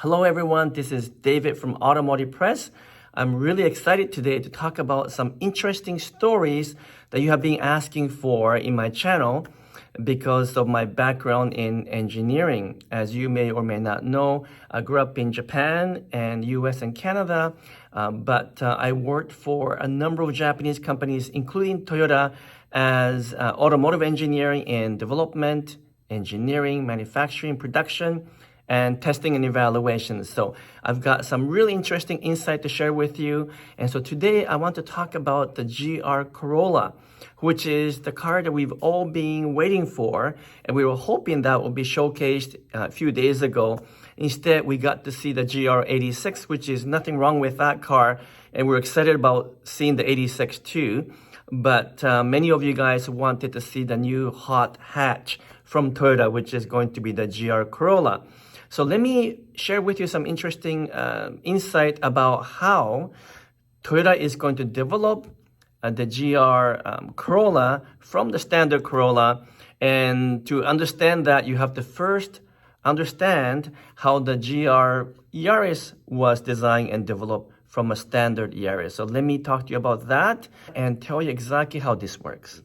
Hello everyone, this is David from Automotive Press. I'm really excited today to talk about some interesting stories that you have been asking for in my channel because of my background in engineering. As you may or may not know, I grew up in Japan and US and Canada, but I worked for a number of Japanese companies, including Toyota, as automotive engineering and development, engineering, manufacturing, production, and testing and evaluation. So I've got some really interesting insight to share with you. And so today I want to talk about the GR Corolla, which is the car that we've all been waiting for. And we were hoping that would be showcased a few days ago. Instead, we got to see the GR 86, which is nothing wrong with that car. And we're excited about seeing the 86 too. But many of you guys wanted to see the new hot hatch from Toyota, which is going to be the GR Corolla. So let me share with you some interesting insight about how Toyota is going to develop the GR Corolla from the standard Corolla. And to understand that, you have to first understand how the GR Yaris was designed and developed from a standard Yaris. So let me talk to you about that and tell you exactly how this works.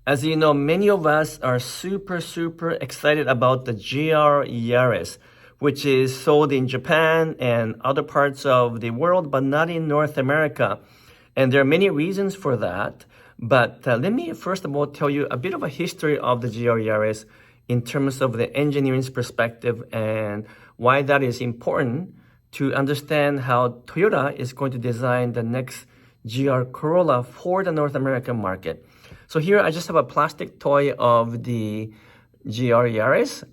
As you know, many of us are super excited about the GR Yaris, which is sold in Japan and other parts of the world, but not in North America. And there are many reasons for that. But let me first of all tell you a bit of a history of the GR Yaris in terms of the engineering's perspective and why that is important to understand how Toyota is going to design the next GR Corolla for the North American market. So here I just have a plastic toy of the GR Yaris.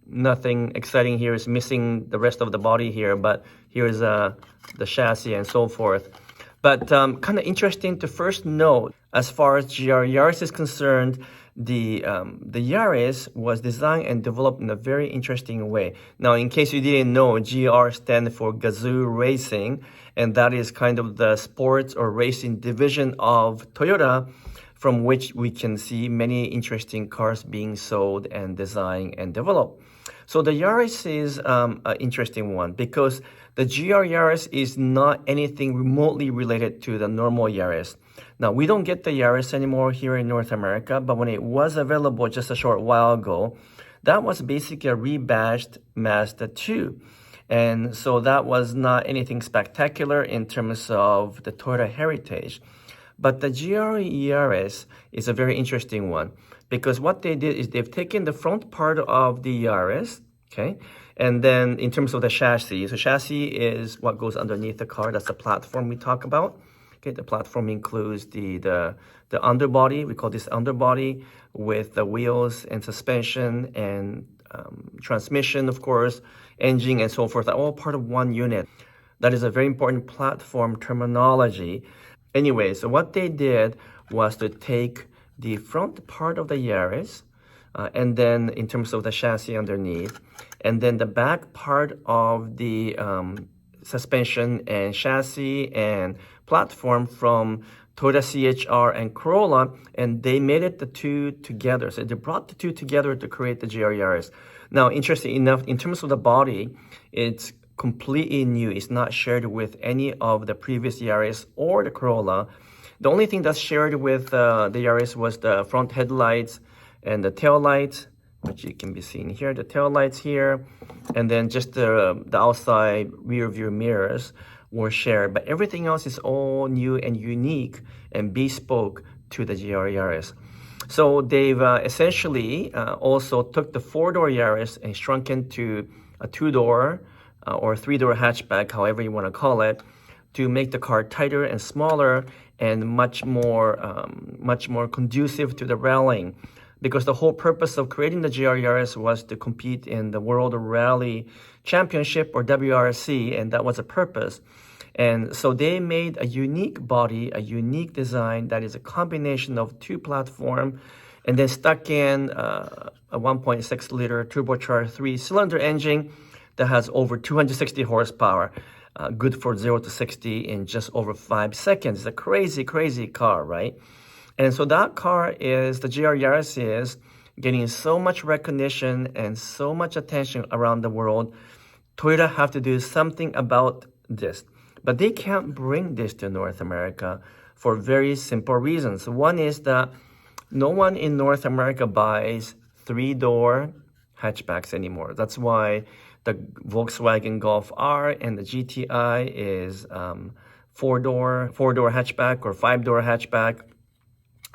Nothing exciting here, is missing the rest of the body here, but here's the chassis and so forth. But kind of interesting to first note, as far as GR Yaris is concerned, the Yaris was designed and developed in a very interesting way. Now, in case you didn't know, GR stands for Gazoo Racing, and that is kind of the sports or racing division of Toyota, from which we can see many interesting cars being sold and designed and developed. So the Yaris is an interesting one because the GR Yaris is not anything remotely related to the normal Yaris. Now, we don't get the Yaris anymore here in North America, but when it was available just a short while ago, that was basically a rebadged Mazda 2. And so that was not anything spectacular in terms of the Toyota heritage. But the GR Yaris is a very interesting one because what they did is they've taken the front part of the Yaris, okay? And then in terms of the chassis, so chassis is what goes underneath the car. That's the platform we talk about. Okay, the platform includes the underbody. We call this underbody with the wheels and suspension and transmission, of course, engine and so forth, all part of one unit. That is a very important platform terminology. Anyway, so what they did was to take the front part of the Yaris, and then in terms of the chassis underneath, and then the back part of the suspension and chassis and platform from Toyota CHR and Corolla, and they made it the two together. So they brought the two together to create the GR Yaris. Now, interesting enough, in terms of the body, it's completely new. It's not shared with any of the previous Yaris or the Corolla. The only thing that's shared with the Yaris was the front headlights and the tail lights, which you can be seen here, the tail lights here, and then just the outside rear view mirrors were shared. But everything else is all new and unique and bespoke to the GR Yaris. So they've essentially also took the four-door Yaris and shrunk into a two-door or three-door hatchback, however you want to call it, to make the car tighter and smaller and much more conducive to the rallying. Because the whole purpose of creating the GR Yaris was to compete in the World Rally Championship or WRC, and that was a purpose. And so they made a unique body, a unique design that is a combination of two platforms, and then stuck in a 1.6-liter turbocharged 3-cylinder engine that has over 260 horsepower, good for 0 to 60 in just over 5 seconds. It's a crazy car, right? And so that car is, the GR Yaris is getting so much recognition and so much attention around the world Toyota have to do something about this. But they can't bring this to North America for very simple reasons. One is that no one in North America buys three-door hatchbacks anymore. That's why the Volkswagen Golf R and the GTI is four-door hatchback or five-door hatchback.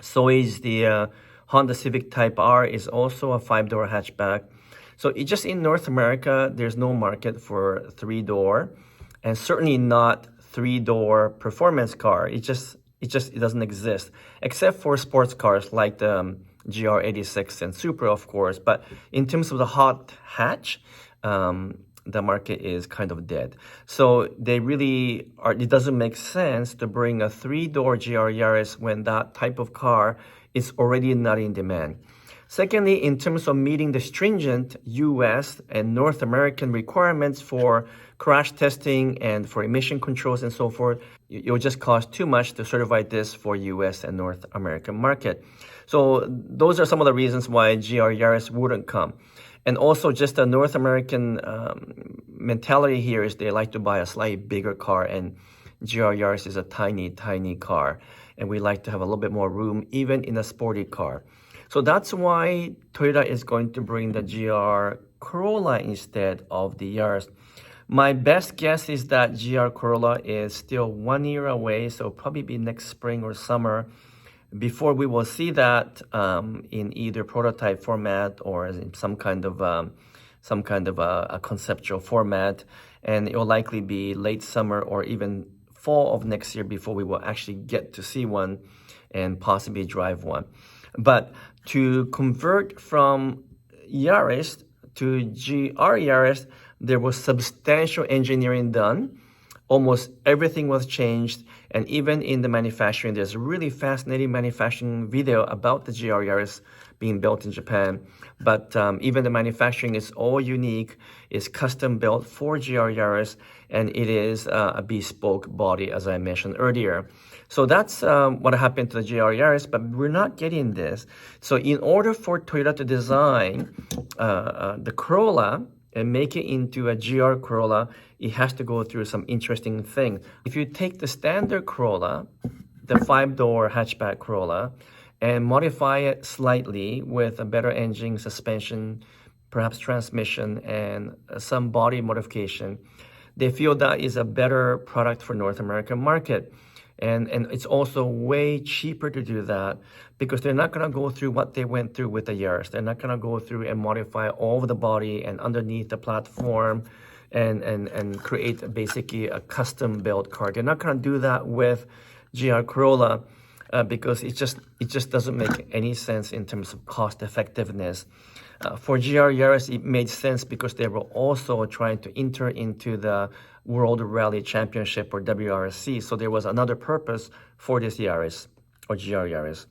So is the Honda Civic Type R is also a five-door hatchback. So it just in North America, there's no market for three-door, and certainly not three-door performance car. It doesn't exist, except for sports cars like the GR 86 and Supra, of course. But in terms of the hot hatch, the market is kind of dead. So they really are, it doesn't make sense to bring a three-door GR Yaris when that type of car is already not in demand. Secondly, in terms of meeting the stringent US and North American requirements for crash testing and for emission controls and so forth, it will just cost too much to certify this for US and North American market. So those are some of the reasons why GR Yaris wouldn't come. And also just the North American mentality here is they like to buy a slightly bigger car, and GR Yaris is a tiny, tiny car. And we like to have a little bit more room even in a sporty car. So that's why Toyota is going to bring the GR Corolla instead of the Yaris. My best guess is that GR Corolla is still 1 year away, so probably be next spring or summer before we will see that in either prototype format or in some kind of a conceptual format, and it will likely be late summer or even fall of next year before we will actually get to see one and possibly drive one. But to convert from Yaris to GR Yaris, there was substantial engineering done. Almost everything was changed, and even in the manufacturing, there's a really fascinating manufacturing video about the GR Yaris being built in Japan. But even the manufacturing is all unique, is custom built for GR Yaris, and it is a bespoke body, as I mentioned earlier. So that's what happened to the GR Yaris, but we're not getting this. So in order for Toyota to design the Corolla and make it into a GR Corolla, it has to go through some interesting things. If you take the standard Corolla, the five-door hatchback Corolla, and modify it slightly with a better engine, suspension, perhaps transmission, and some body modification, they feel that is a better product for North American market. And it's also way cheaper to do that because they're not going to go through what they went through with the Yaris. They're not going to go through and modify all of the body and underneath the platform and create basically a custom built car. They're not going to do that with GR Corolla because it just doesn't make any sense in terms of cost effectiveness. For GR Yaris, it made sense because they were also trying to enter into the World Rally Championship or WRC. So there was another purpose for this Yaris or GR Yaris.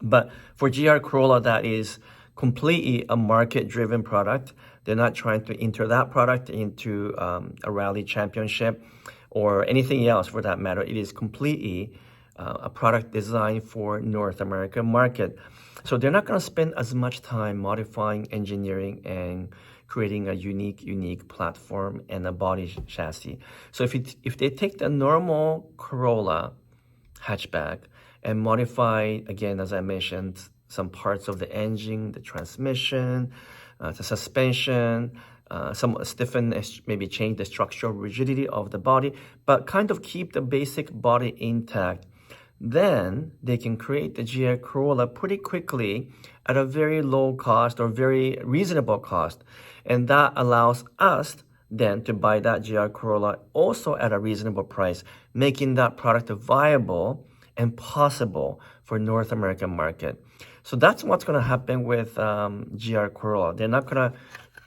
But for GR Corolla, that is completely a market-driven product. They're not trying to enter that product into a rally championship or anything else for that matter. It is completely a product designed for North American market. So they're not going to spend as much time modifying, engineering, and creating a unique platform and a body chassis. So if they take the normal Corolla hatchback and modify, again, as I mentioned, some parts of the engine, the transmission, the suspension, some stiffen, maybe change the structural rigidity of the body, but kind of keep the basic body intact, then they can create the GR Corolla pretty quickly at a very low cost or very reasonable cost. And that allows us then to buy that GR Corolla also at a reasonable price, making that product viable and possible for North American market. So that's what's going to happen with GR Corolla. They're not going to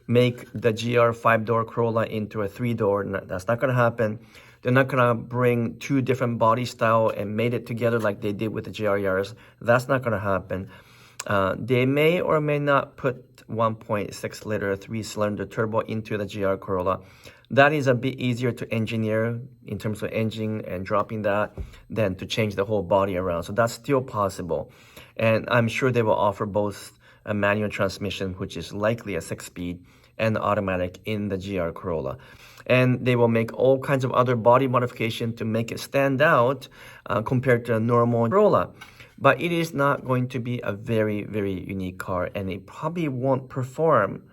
make the GR five-door Corolla into a three-door. That's not going to happen. They're not going to bring two different body style and made it together like they did with the GR Yaris. That's not going to happen. They may or may not put 1.6 liter 3-cylinder turbo into the GR Corolla. That is a bit easier to engineer in terms of engine and dropping that than to change the whole body around. So that's still possible. And I'm sure they will offer both a manual transmission, which is likely a 6-speed, and automatic in the GR Corolla. And they will make all kinds of other body modification to make it stand out compared to a normal Corolla. But it is not going to be a very, very unique car, and it probably won't perform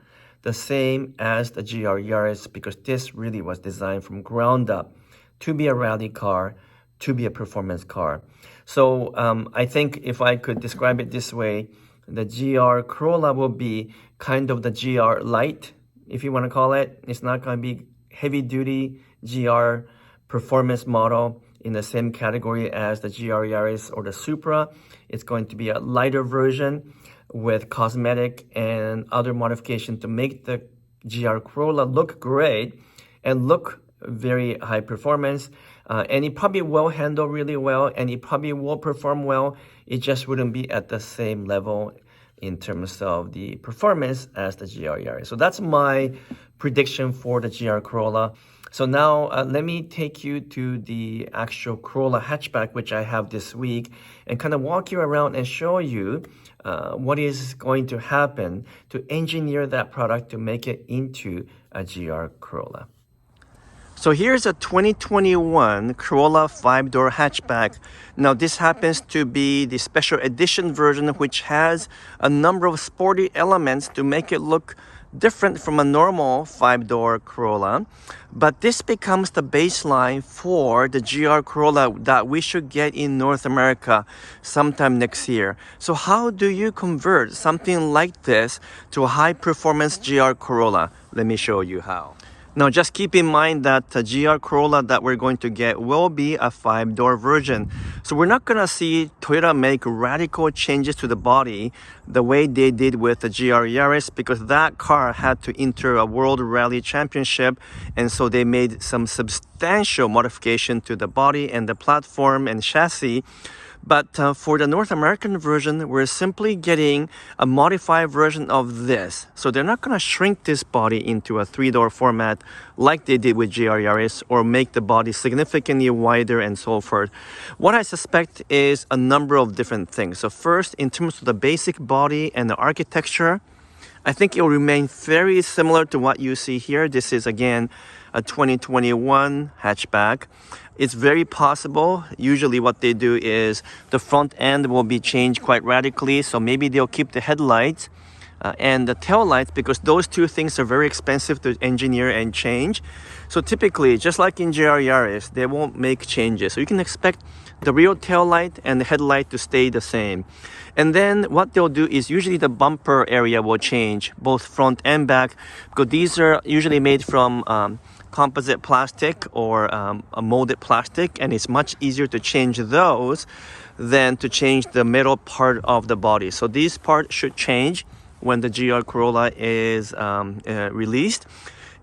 the same as the GR Yaris, because this really was designed from ground up to be a rally car, to be a performance car. So I think if I could describe it this way, the GR Corolla will be kind of the GR Light, if you want to call it. It's not going to be heavy duty GR performance model in the same category as the GR Yaris or the Supra. It's going to be a lighter version with cosmetic and other modification to make the GR Corolla look great and look very high performance. And it probably will handle really well, and it probably will perform well. It just wouldn't be at the same level in terms of the performance as the GR Yaris. So that's my prediction for the GR Corolla. So now let me take you to the actual Corolla hatchback, which I have this week, and kind of walk you around and show you what is going to happen to engineer that product to make it into a GR Corolla. So here's a 2021 Corolla 5-door hatchback. Now this happens to be the special edition version, which has a number of sporty elements to make it look different from a normal 5-door Corolla. But this becomes the baseline for the GR Corolla that we should get in North America sometime next year. So how do you convert something like this to a high-performance GR Corolla? Let me show you how. Now, just keep in mind that the GR Corolla that we're going to get will be a 5-door version. So we're not going to see Toyota make radical changes to the body the way they did with the GR Yaris, because that car had to enter a World Rally Championship, and so they made some substantial modification to the body and the platform and chassis. But for the North American version, we're simply getting a modified version of this. So they're not going to shrink this body into a 3-door format like they did with GR Yaris, or make the body significantly wider and so forth. What I suspect is a number of different things. So first, in terms of the basic body and the architecture, I think it will remain very similar to what you see here. This is, again, a 2021 hatchback. It's very possible. Usually what they do is the front end will be changed quite radically. So maybe they'll keep the headlights and the tail lights, because those two things are very expensive to engineer and change. So typically, just like in GR Yaris, they won't make changes. So you can expect the rear tail light and the headlight to stay the same. And then what they'll do is usually the bumper area will change, both front and back, because these are usually made from composite plastic or a molded plastic, and it's much easier to change those than to change the metal part of the body. So these parts should change when the GR Corolla is released.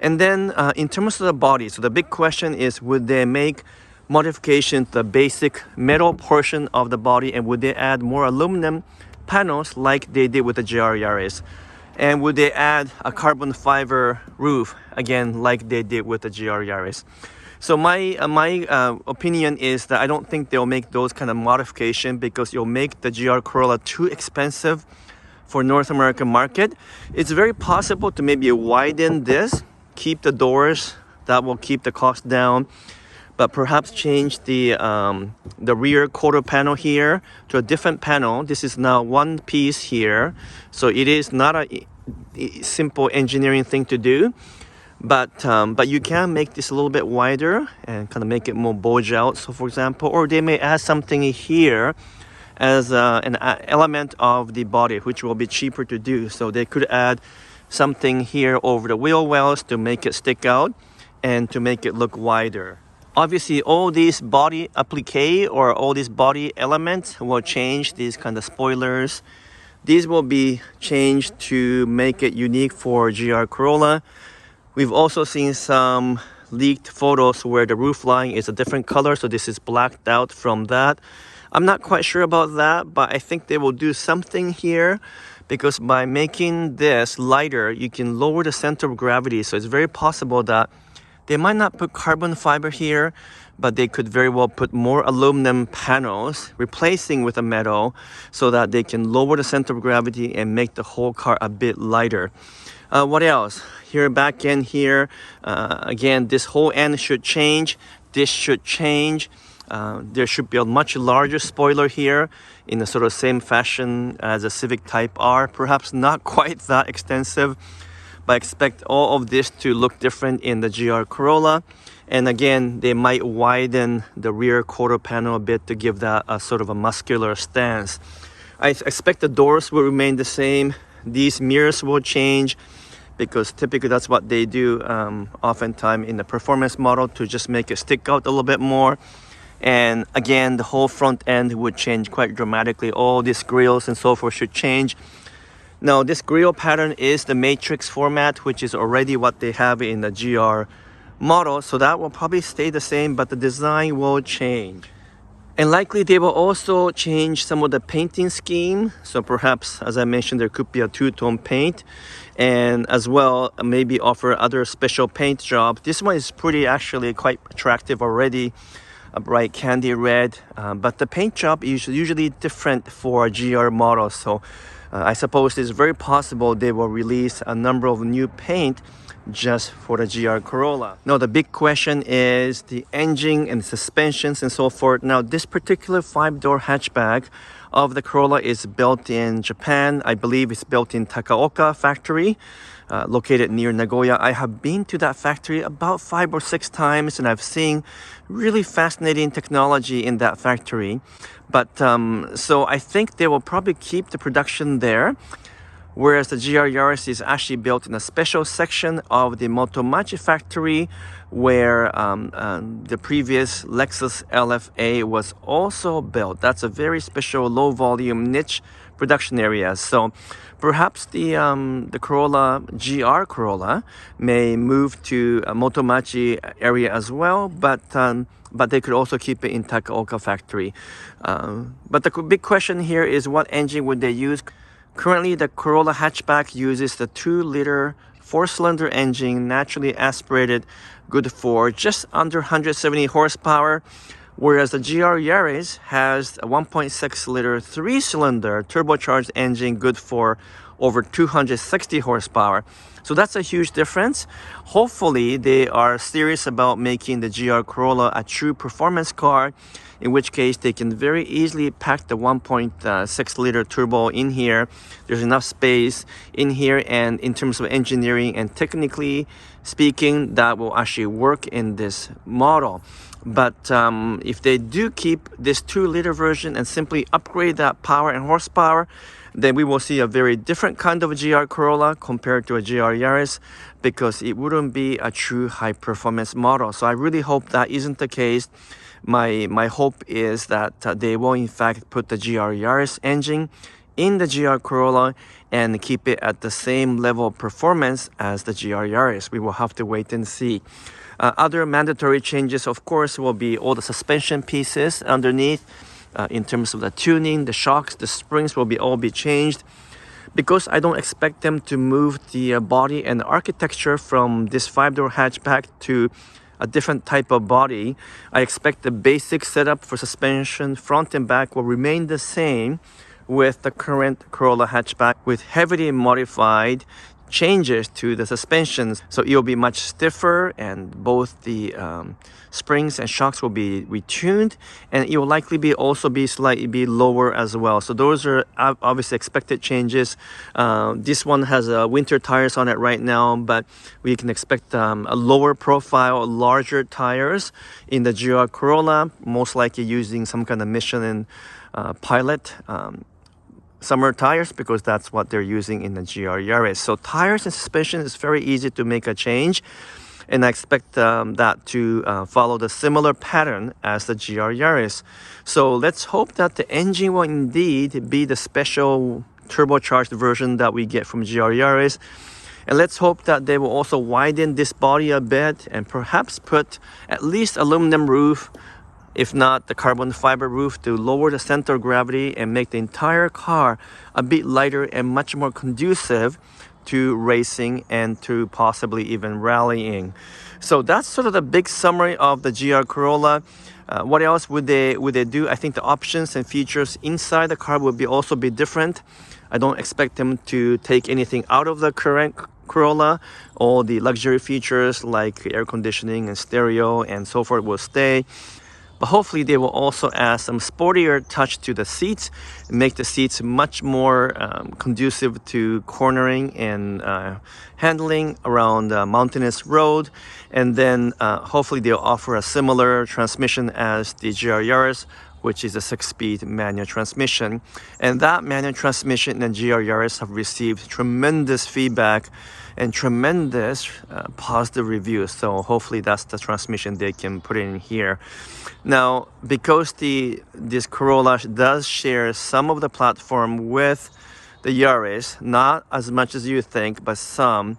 And then in terms of the body, so the big question is, would they make modification to the basic metal portion of the body, and would they add more aluminum panels like they did with the GR Yaris? And would they add a carbon fiber roof, again, like they did with the GR Yaris? So my opinion is that I don't think they'll make those kind of modification, because you'll make the GR Corolla too expensive for North American market. It's very possible to maybe widen this, keep the doors, that will keep the cost down, but perhaps change the rear quarter panel here to a different panel. This is now one piece here, so it is not a simple engineering thing to do, but you can make this a little bit wider and kind of make it more bulge out. So for example, or they may add something here as an element of the body, which will be cheaper to do. So they could add something here over the wheel wells to make it stick out and to make it look wider. Obviously, all these body applique or all these body elements will change. These kind of spoilers, these will be changed to make it unique for GR Corolla. We've also seen some leaked photos where the roof line is a different color, so this is blacked out from that. I'm not quite sure about that, but I think they will do something here, because by making this lighter, you can lower the center of gravity. So it's very possible that they might not put carbon fiber here, but they could very well put more aluminum panels, replacing with a metal, so that they can lower the center of gravity and make the whole car a bit lighter. What else? Here, back end here, again, this whole end should change. This should change. There should be a much larger spoiler here in the sort of same fashion as a Civic Type R. Perhaps not quite that extensive, but I expect all of this to look different in the GR Corolla. And again, they might widen the rear quarter panel a bit to give that a sort of a muscular stance. I expect the doors will remain the same. These mirrors will change because typically that's what they do oftentimes in the performance model, to just make it stick out a little bit more. And again, the whole front end would change quite dramatically. All these grills and so forth should change. Now, this grill pattern is the matrix format, which is already what they have in the GR model. So that will probably stay the same, but the design will change. And likely they will also change some of the painting scheme. So perhaps, as I mentioned, there could be a two-tone paint, and as well maybe offer other special paint jobs. This one is pretty actually quite attractive already, a bright candy red, but the paint job is usually different for GR models. So I suppose it's very possible they will release a number of new paint just for the GR Corolla. Now, the big question is the engine and suspensions and so forth. Now, this particular 5-door hatchback of the Corolla is built in Japan. I believe it's built in Takaoka factory, located near Nagoya. I have been to that factory about 5 or 6 times, and I've seen really fascinating technology in that factory. But so I think they will probably keep the production there, whereas the GR Yaris is actually built in a special section of the Motomachi factory, where the previous Lexus LFA was also built. That's a very special low volume niche production area. So perhaps the Corolla, GR Corolla, may move to a Motomachi area as well, but they could also keep it in Takaoka factory. But the big question here is, what engine would they use? Currently, the Corolla hatchback uses the 2-liter 4-cylinder engine, naturally aspirated, good for just under 170 horsepower, whereas the GR Yaris has a 1.6-liter 3-cylinder turbocharged engine, good for over 260 horsepower. So that's a huge difference. Hopefully, they are serious about making the GR Corolla a true performance car, in which case they can very easily pack the 1.6-liter turbo in here. There's enough space in here, and in terms of engineering and technically speaking, that will actually work in this model. But if they do keep this 2-liter version and simply upgrade that power and horsepower, then we will see a very different kind of GR Corolla compared to a GR Yaris, because it wouldn't be a true high-performance model. So I really hope that isn't the case. My hope is that they will in fact put the GR Yaris engine in the GR Corolla and keep it at the same level of performance as the GR Yaris. We will have to wait and see. Other mandatory changes, of course, will be all the suspension pieces underneath. In terms of the tuning, the shocks, the springs will all be changed. Because I don't expect them to move the body and the architecture from this 5-door hatchback to a different type of body, I expect the basic setup for suspension front and back will remain the same with the current Corolla hatchback, with heavily modified changes to the suspensions. So it will be much stiffer, and both the springs and shocks will be retuned, and it will likely also be slightly lower as well. So those are obviously expected changes. This one has winter tires on it right now, but we can expect a lower profile, larger tires in the GR Corolla, most likely using some kind of Michelin Pilot summer tires, because that's what they're using in the GR Yaris. So tires and suspension is very easy to make a change, and I expect that to follow the similar pattern as the GR Yaris. So let's hope that the engine will indeed be the special turbocharged version that we get from GR Yaris. And let's hope that they will also widen this body a bit and perhaps put at least aluminum roof, if not the carbon fiber roof, to lower the center of gravity and make the entire car a bit lighter and much more conducive to racing and to possibly even rallying. So that's sort of the big summary of the GR Corolla. What else would they do? I think the options and features inside the car will also be different. I don't expect them to take anything out of the current Corolla, all the luxury features like air conditioning and stereo and so forth will stay. But hopefully they will also add some sportier touch to the seats, make the seats much more conducive to cornering and handling around mountainous road. And then hopefully they'll offer a similar transmission as the GR Yaris, which is a 6-speed manual transmission. And that manual transmission and GR Yaris have received tremendous feedback and tremendous positive reviews. So hopefully that's the transmission they can put in here. Now, because this Corolla does share some of the platform with the Yaris, not as much as you think, but some,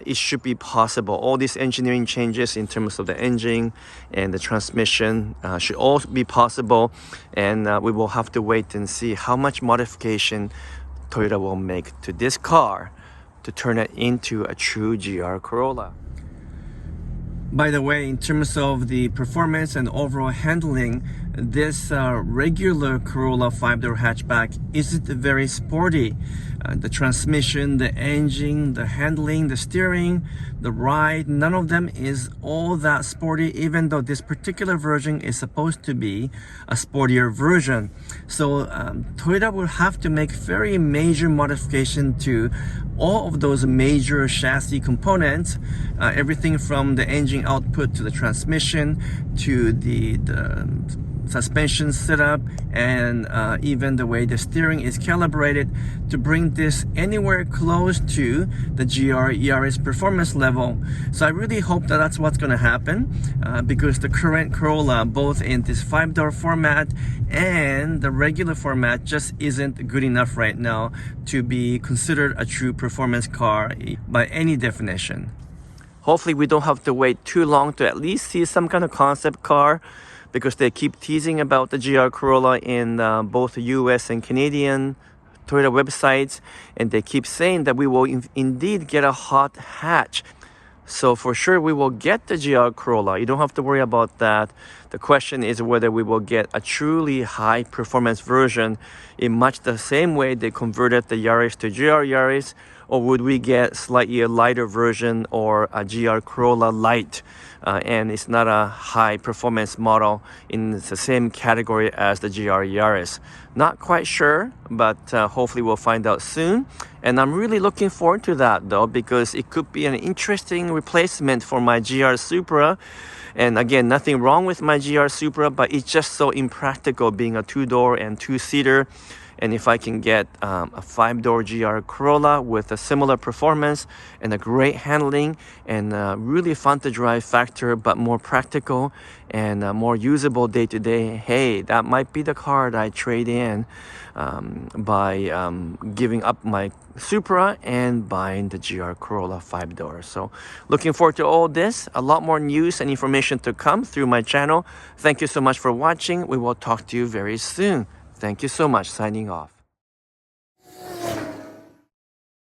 it should be possible. All these engineering changes in terms of the engine and the transmission should all be possible, and we will have to wait and see how much modification Toyota will make to this car to turn it into a true GR Corolla. By the way, in terms of the performance and overall handling, this regular Corolla 5-door hatchback isn't very sporty. The transmission, the engine, the handling, the steering, the ride, none of them is all that sporty, even though this particular version is supposed to be a sportier version. So Toyota will have to make very major modification to all of those major chassis components, everything from the engine output to the transmission to the suspension setup, and even the way the steering is calibrated to bring this anywhere close to the GR Yaris performance level. So I really hope that that's what's going to happen, because the current Corolla, both in this 5-door format and the regular format, just isn't good enough right now to be considered a true performance car by any definition. Hopefully we don't have to wait too long to at least see some kind of concept car, because they keep teasing about the GR Corolla in both the US and Canadian Toyota websites, and they keep saying that we will indeed get a hot hatch. So for sure we will get the GR Corolla. You don't have to worry about that. The question is whether we will get a truly high performance version in much the same way they converted the Yaris to GR Yaris, or would we get slightly a lighter version or a GR Corolla Light, and it's not a high performance model in the same category as the GR Yaris. Not quite sure, but hopefully we'll find out soon. And I'm really looking forward to that though, because it could be an interesting replacement for my GR Supra. And again, nothing wrong with my GR Supra, but it's just so impractical being a 2-door and 2-seater. And if I can get a 5-door GR Corolla with a similar performance and a great handling and really fun to drive factor, but more practical and more usable day to day, hey, that might be the car that I trade in by giving up my Supra and buying the GR Corolla 5-door. So looking forward to all this. A lot more news and information to come through my channel. Thank you so much for watching. We will talk to you very soon. Thank you so much. Signing off.